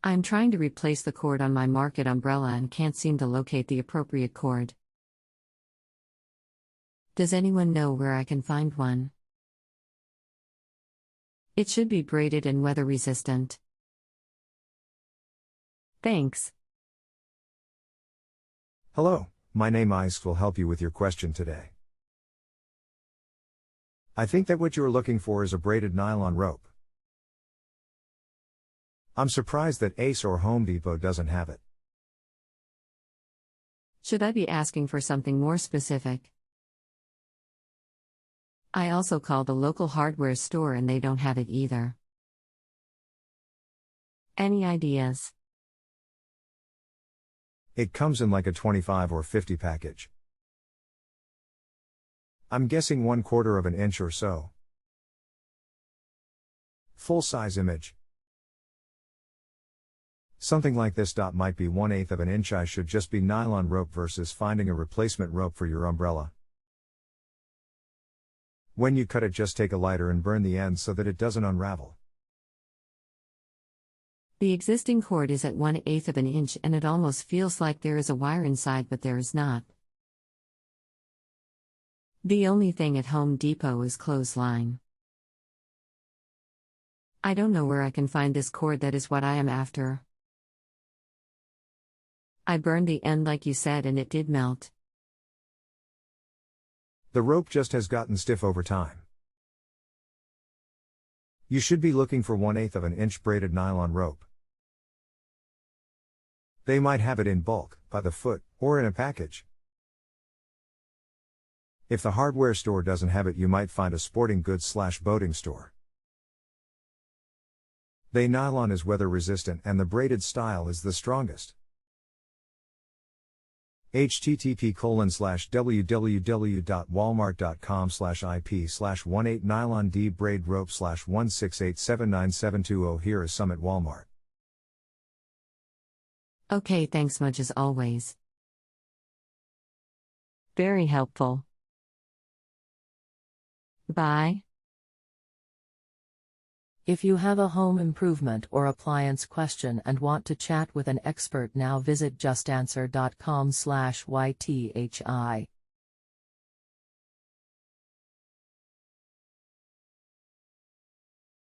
I'm trying to replace the cord on my market umbrella and can't seem to locate the appropriate cord. Does anyone know where I can find one? It should be braided and weather resistant. Thanks. Hello, my name is will help you with your question today. I think that what you are looking for is a braided nylon rope. I'm surprised that Ace or Home Depot doesn't have it. Should I be asking for something more specific? I also called a local hardware store and they don't have it either. Any ideas? It comes in like a 25 or 50 package. I'm guessing 1/4 of an inch or so. Full size image. Something like this. Might be 1/8 of an inch. I should just be nylon rope versus finding a replacement rope for your umbrella. When you cut it, just take a lighter and burn the end so that it doesn't unravel. The existing cord is at 1/8 of an inch and it almost feels like there is a wire inside, but there is not. The only thing at Home Depot is clothesline. I don't know where I can find this cord that is what I am after. I burned the end like you said and it did melt. The rope just has gotten stiff over time. You should be looking for 1/8 of an inch braided nylon rope. They might have it in bulk, by the foot, or in a package. If the hardware store doesn't have it, you might find a sporting goods/boating store. The nylon is weather resistant and the braided style is the strongest. http://www.walmart.com/ip/18 nylon braid rope/1687970. Here is some at Walmart. Okay, thanks much as always. Very helpful. Bye. If you have a home improvement or appliance question and want to chat with an expert, now visit JustAnswer.com/YTHI.